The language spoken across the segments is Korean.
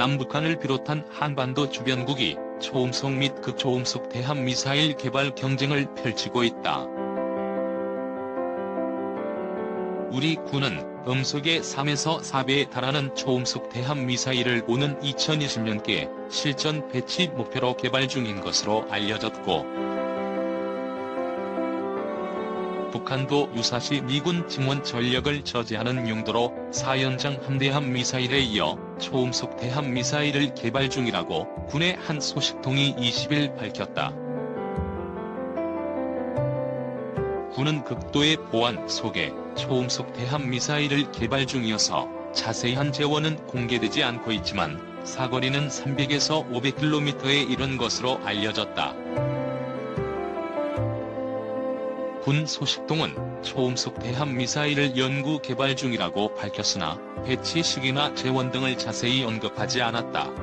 남북한을 비롯한 한반도 주변국이 초음속 및 극초음속 대함미사일 개발 경쟁을 펼치고 있다. 우리 군은 음속의 3에서 4배에 달하는 초음속 대함미사일을 오는 2020년께 실전 배치 목표로 개발 중인 것으로 알려졌고, 북한도 유사시 미군 증원 전력을 저지하는 용도로 4연장 함대함 미사일에 이어 초음속 대함 미사일을 개발 중이라고 군의 한 소식통이 20일 밝혔다. 군은 극도의 보안 속에 초음속 대함 미사일을 개발 중이어서 자세한 재원은 공개되지 않고 있지만 사거리는 300에서 500km에 이른 것으로 알려졌다. 군 소식통은 초음속 대함 미사일을 연구 개발 중이라고 밝혔으나 배치 시기나 재원 등을 자세히 언급하지 않았다.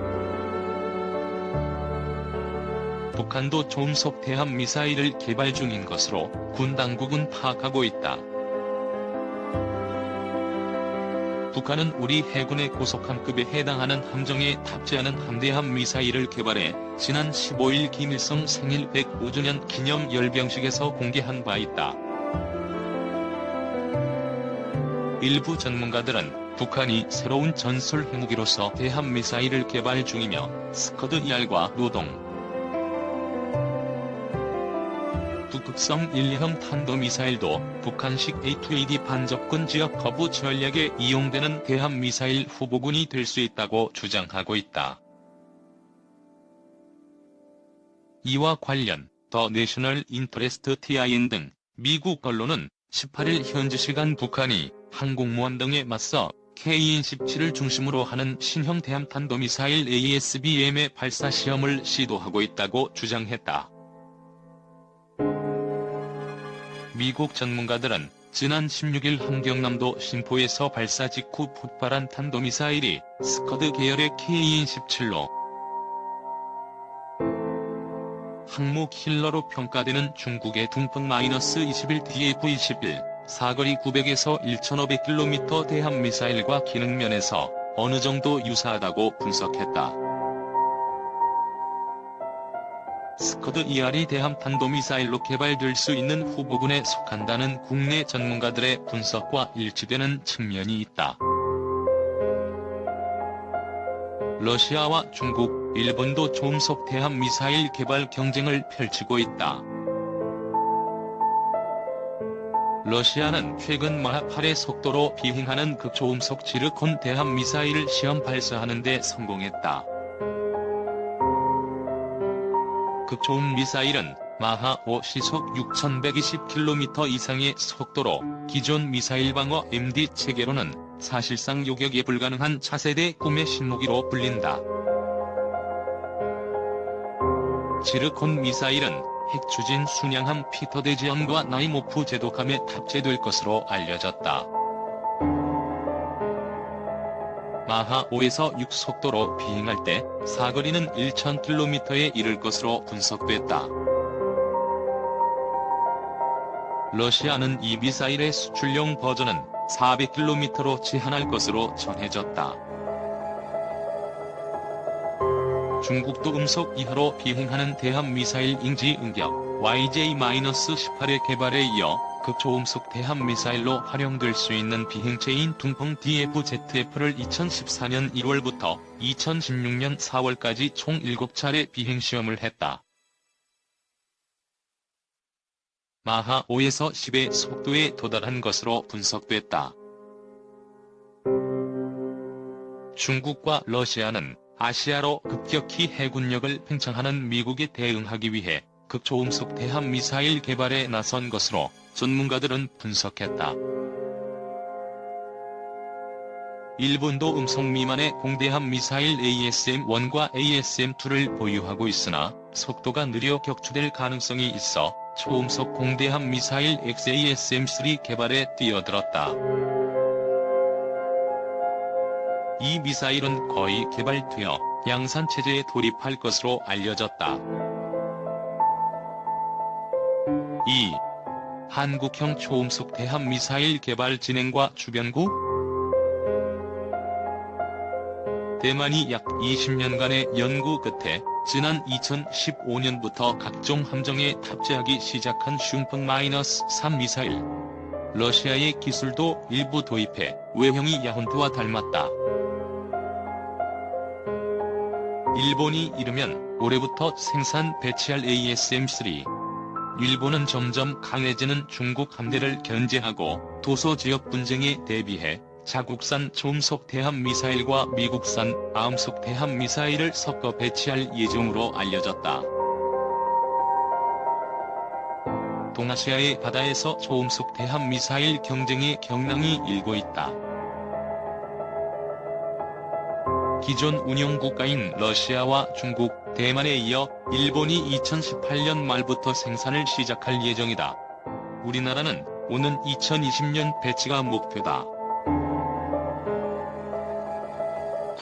북한도 초음속 대함 미사일을 개발 중인 것으로 군 당국은 파악하고 있다. 북한은 우리 해군의 고속함급에 해당하는 함정에 탑재하는 함대함 미사일을 개발해 지난 15일 김일성 생일 105주년 기념 열병식에서 공개한 바 있다. 일부 전문가들은 북한이 새로운 전술 핵무기로서 대함 미사일을 개발 중이며 스커드-2R과 노동, 북극성 1형 탄도미사일도 북한식 A2AD 반접근 지역 거부 전략에 이용되는 대함미사일 후보군이 될 수 있다고 주장하고 있다. 이와 관련 더 내셔널 인터레스트 TIN 등 미국 언론은 18일 현지 시간 북한이 항공모함 등에 맞서 K-17을 중심으로 하는 신형 대함 탄도미사일 ASBM의 발사 시험을 시도하고 있다고 주장했다. 미국 전문가들은 지난 16일 함경남도 신포에서 발사 직후 폭발한 탄도미사일이 스커드 계열의 K-17로 항모 킬러로 평가되는 중국의 둥펑-21 DF-21 사거리 900에서 1500km 대함미사일과 기능 면에서 어느 정도 유사하다고 분석했다. 스커드-2R이 대함 탄도미사일로 개발될 수 있는 후보군에 속한다는 국내 전문가들의 분석과 일치되는 측면이 있다. 러시아와 중국, 일본도 초음속 대함 미사일 개발 경쟁을 펼치고 있다. 러시아는 최근 마하 8의 속도로 비행하는 극초음속 지르콘 대함 미사일을 시험 발사하는 데 성공했다. 극초음 미사일은 마하 5 시속 6120km 이상의 속도로 기존 미사일 방어 MD 체계로는 사실상 요격이 불가능한 차세대 꿈의 신무기로 불린다. 지르콘 미사일은 핵추진 순양함 피터 대지연과 나이모프 제독함에 탑재될 것으로 알려졌다. 마하 5에서 6 속도로 비행할 때 사거리는 1000km에 이를 것으로 분석됐다. 러시아는 이 미사일의 수출용 버전은 400km로 제한할 것으로 전해졌다. 중국도 음속 이하로 비행하는 대함 미사일 인지응격 YJ-18의 개발에 이어 극초음속 대함 미사일로 활용될 수 있는 비행체인 둥펑 DF-ZF를 2014년 1월부터 2016년 4월까지 총 7차례 비행시험을 했다. 마하 5에서 10의 속도에 도달한 것으로 분석됐다. 중국과 러시아는 아시아로 급격히 해군력을 팽창하는 미국에 대응하기 위해 극초음속 대함 미사일 개발에 나선 것으로 전문가들은 분석했다. 일본도 음속 미만의 공대함 미사일 ASM-1과 ASM-2를 보유하고 있으나 속도가 느려 격추될 가능성이 있어 초음속 공대함 미사일 XASM-3 개발에 뛰어들었다. 이 미사일은 거의 개발되어 양산체제에 돌입할 것으로 알려졌다. 2. 한국형 초음속 대함 미사일 개발 진행과 주변국 대만이 약 20년간의 연구 끝에 지난 2015년부터 각종 함정에 탑재하기 시작한 슝펑-3 미사일. 러시아의 기술도 일부 도입해 외형이 야혼투와 닮았다. 일본이 이르면 올해부터 생산 배치할 ASM-3. 일본은 점점 강해지는 중국 함대를 견제하고 도서 지역 분쟁에 대비해 자국산 초음속 대함미사일과 미국산 아음속 대함미사일을 섞어 배치할 예정으로 알려졌다. 동아시아의 바다에서 초음속 대함미사일 경쟁의 경랑이 일고 있다. 기존 운용국가인 러시아와 중국, 대만에 이어 일본이 2018년 말부터 생산을 시작할 예정이다. 우리나라는 오는 2020년 배치가 목표다.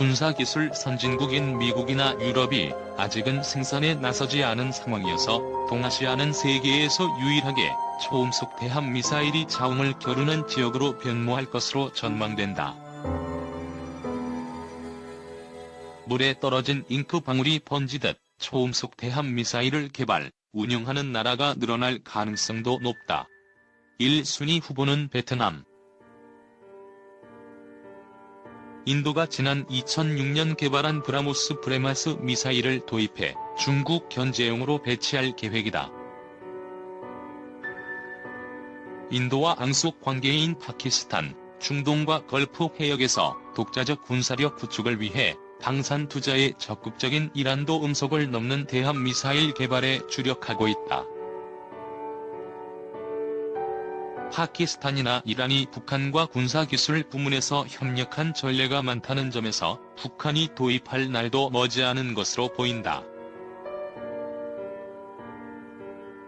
군사기술 선진국인 미국이나 유럽이 아직은 생산에 나서지 않은 상황이어서 동아시아는 세계에서 유일하게 초음속 대함미사일이 자웅을 겨루는 지역으로 변모할 것으로 전망된다. 물에 떨어진 잉크방울이 번지듯 초음속 대함미사일을 개발, 운용하는 나라가 늘어날 가능성도 높다. 1순위 후보는 베트남. 인도가 지난 2006년 개발한 브라모스 브레마스 미사일을 도입해 중국 견제용으로 배치할 계획이다. 인도와 앙숙 관계인 파키스탄, 중동과 걸프 해역에서 독자적 군사력 구축을 위해 방산 투자에 적극적인 이란도 음속을 넘는 대함미사일 개발에 주력하고 있다. 파키스탄이나 이란이 북한과 군사기술 부문에서 협력한 전례가 많다는 점에서 북한이 도입할 날도 머지않은 것으로 보인다.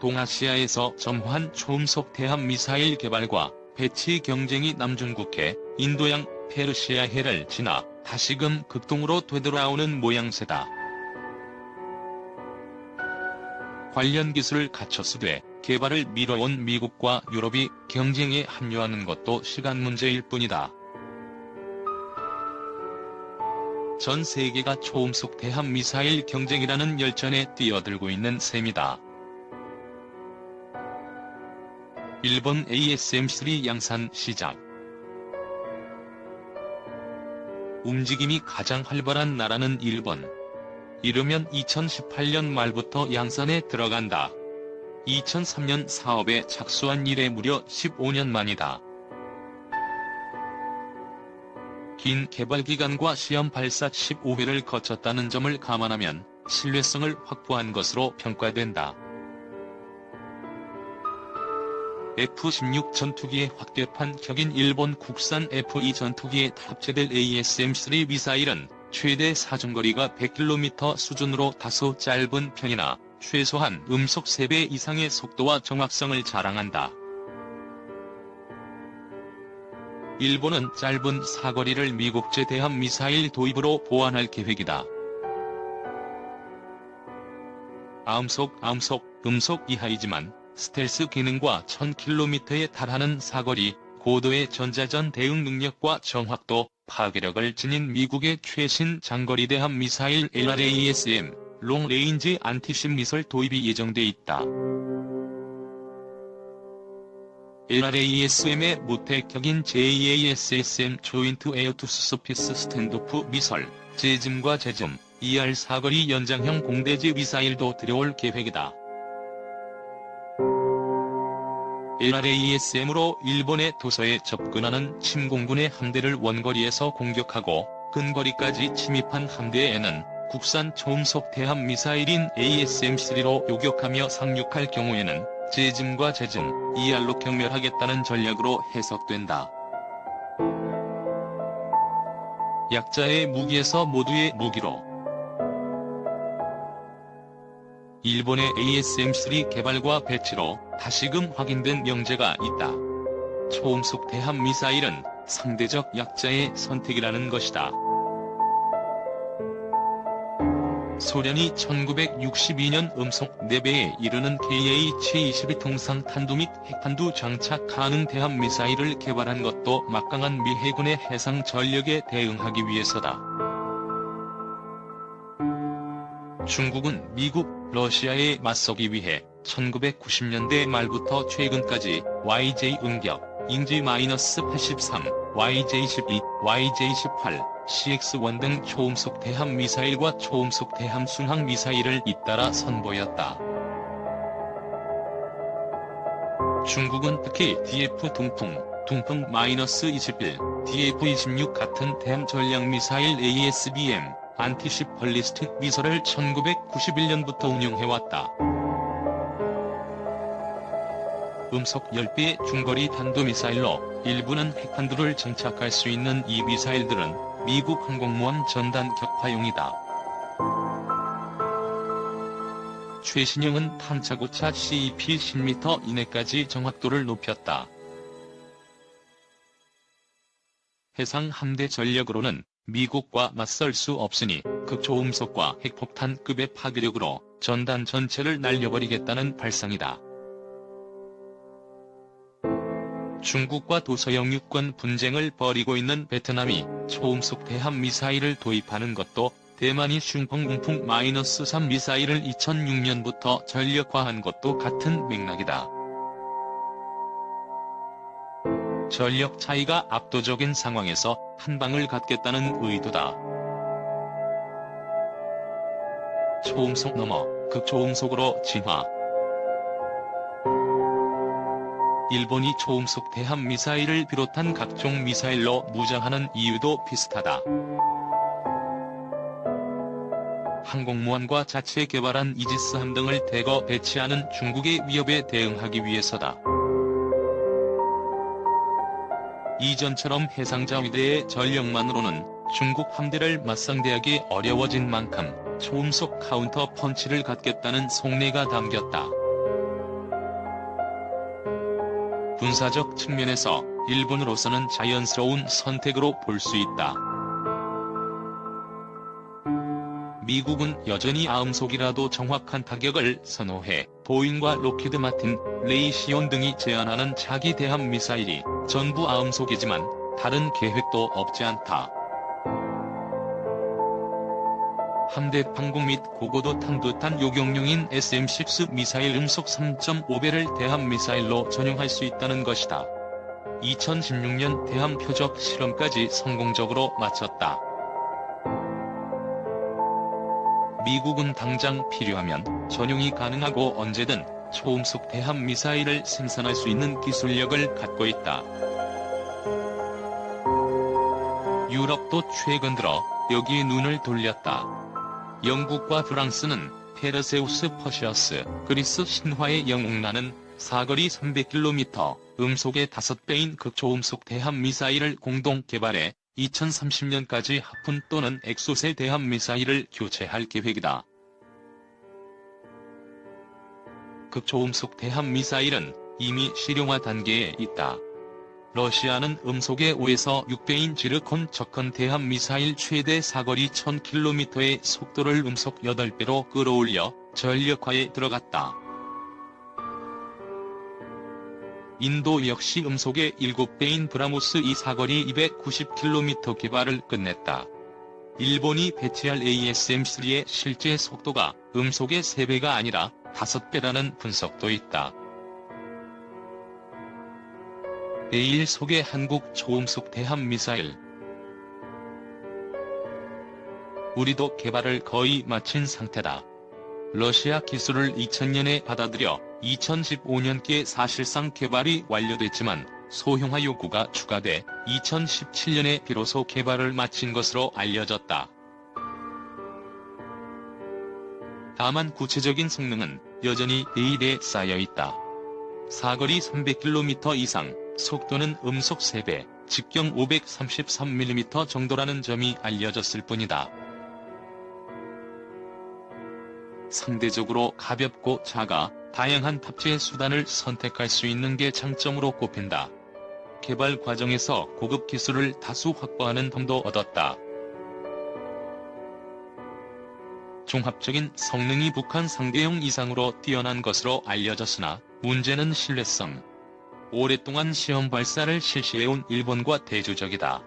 동아시아에서 점화한 초음속 대함미사일 개발과 배치 경쟁이 남중국해, 인도양, 페르시아해를 지나 다시금 극동으로 되돌아오는 모양새다. 관련 기술을 갖췄으되 개발을 미뤄온 미국과 유럽이 경쟁에 합류하는 것도 시간 문제일 뿐이다. 전 세계가 초음속 대함미사일 경쟁이라는 열전에 뛰어들고 있는 셈이다. 일본 ASM-3 양산 시작. 움직임이 가장 활발한 나라는 일본. 이르면 2018년 말부터 양산에 들어간다. 2003년 사업에 착수한 이래 무려 15년 만이다. 긴 개발기간과 시험 발사 15회를 거쳤다는 점을 감안하면 신뢰성을 확보한 것으로 평가된다. F-16 전투기의 확대판 격인 일본 국산 F-2 전투기에 탑재될 ASM-3 미사일은 최대 사정거리가 100km 수준으로 다소 짧은 편이나 최소한 음속 3배 이상의 속도와 정확성을 자랑한다. 일본은 짧은 사거리를 미국제 대함미사일 도입으로 보완할 계획이다. 아음속, 음속 이하이지만 스텔스 기능과 1000km에 달하는 사거리, 고도의 전자전 대응 능력과 정확도, 파괴력을 지닌 미국의 최신 장거리 대함 미사일 LRASM, 롱레인지 안티십 미설 도입이 예정돼 있다. LRASM의 무택격인 JASSM 조인트 에어투스서피스 스탠드오프 미설, 제즘과 제즘, ER 사거리 연장형 공대지 미사일도 들여올 계획이다. LRASM으로 일본의 도서에 접근하는 침공군의 함대를 원거리에서 공격하고 근거리까지 침입한 함대에는 국산 초음속 대함 미사일인 ASM-3로 요격하며 상륙할 경우에는 제즘과 제즘, ER로 경멸하겠다는 전략으로 해석된다. 약자의 무기에서 모두의 무기로. 일본의 ASM-3 개발과 배치로 다시금 확인된 명제가 있다. 초음속 대함 미사일은 상대적 약자의 선택이라는 것이다. 소련이 1962년 음속 4배에 이르는 KH-22 통상 탄두 및 핵탄두 장착 가능 대함 미사일을 개발한 것도 막강한 미 해군의 해상 전력에 대응하기 위해서다. 중국은 미국, 러시아에 맞서기 위해 1990년대 말부터 최근까지 YJ-응격, 인지-83, YJ-12, YJ-18, CX-1 등 초음속 대함 미사일과 초음속 대함 순항 미사일을 잇따라 선보였다. 중국은 특히 DF-동풍-21, DF-26 같은 대함 전략 미사일 ASBM, 안티십 벌리스틱 미사를 1991년부터 운용해왔다. 음속 10배의 중거리 탄도미사일로 일부는 핵탄두를 장착할 수 있는 이 미사일들은 미국 항공모함 전단 격파용이다. 최신형은 탐사고차 CEP 10m 이내까지 정확도를 높였다. 해상 함대 전력으로는 미국과 맞설 수 없으니 극초음속과 핵폭탄급의 파괴력으로 전단 전체를 날려버리겠다는 발상이다. 중국과 도서영유권 분쟁을 벌이고 있는 베트남이 초음속 대함 미사일을 도입하는 것도 대만이 슝펑웅풍-3 미사일을 2006년부터 전력화한 것도 같은 맥락이다. 전력 차이가 압도적인 상황에서 한방을 갖겠다는 의도다. 초음속 넘어 극초음속으로 진화. 일본이 초음속 대함 미사일을 비롯한 각종 미사일로 무장하는 이유도 비슷하다. 항공모함과 자체 개발한 이지스함 등을 대거 배치하는 중국의 위협에 대응하기 위해서다. 이전처럼 해상자위대의 전력만으로는 중국 함대를 맞상대하기 어려워진 만큼 초음속 카운터 펀치를 갖겠다는 속내가 담겼다. 군사적 측면에서 일본으로서는 자연스러운 선택으로 볼 수 있다. 미국은 여전히 아음속이라도 정확한 타격을 선호해 보잉과 록히드 마틴, 레이시온 등이 제안하는 차기 대함 미사일이 전부 아음속이지만 다른 계획도 없지 않다. 함대 방공 및 고고도 탄도탄 요격용인 SM-6 미사일 음속 3.5배를 대함 미사일로 전용할 수 있다는 것이다. 2016년 대함 표적 실험까지 성공적으로 마쳤다. 미국은 당장 필요하면 전용이 가능하고 언제든 초음속 대함 미사일을 생산할 수 있는 기술력을 갖고 있다. 유럽도 최근 들어 여기에 눈을 돌렸다. 영국과 프랑스는 페르세우스 퍼시어스, 그리스 신화의 영웅라는 사거리 300km, 음속의 5배인 극초음속 대함 미사일을 공동 개발해 2030년까지 하푼 또는 엑소세 대함 미사일을 교체할 계획이다. 극초음속 대함 미사일은 이미 실용화 단계에 있다. 러시아는 음속의 5에서 6배인 지르콘 접근 대함 미사일 최대 사거리 1000km의 속도를 음속 8배로 끌어올려 전력화에 들어갔다. 인도 역시 음속의 7배인 브라모스 2 사거리 290km 개발을 끝냈다. 일본이 배치할 ASM-3의 실제 속도가 음속의 3배가 아니라 5배라는 분석도 있다. 내일 소개 한국 초음속 대함 미사일. 우리도 개발을 거의 마친 상태다. 러시아 기술을 2000년에 받아들여 2015년께 사실상 개발이 완료됐지만 소형화 요구가 추가돼 2017년에 비로소 개발을 마친 것으로 알려졌다. 다만 구체적인 성능은 여전히 내일에 쌓여있다. 사거리 300km 이상, 속도는 음속 3배, 직경 533mm 정도라는 점이 알려졌을 뿐이다. 상대적으로 가볍고 작아 다양한 탑재 수단을 선택할 수 있는 게 장점으로 꼽힌다. 개발 과정에서 고급 기술을 다수 확보하는 덤도 얻었다. 종합적인 성능이 북한 상대용 이상으로 뛰어난 것으로 알려졌으나 문제는 신뢰성. 오랫동안 시험 발사를 실시해온 일본과 대조적이다.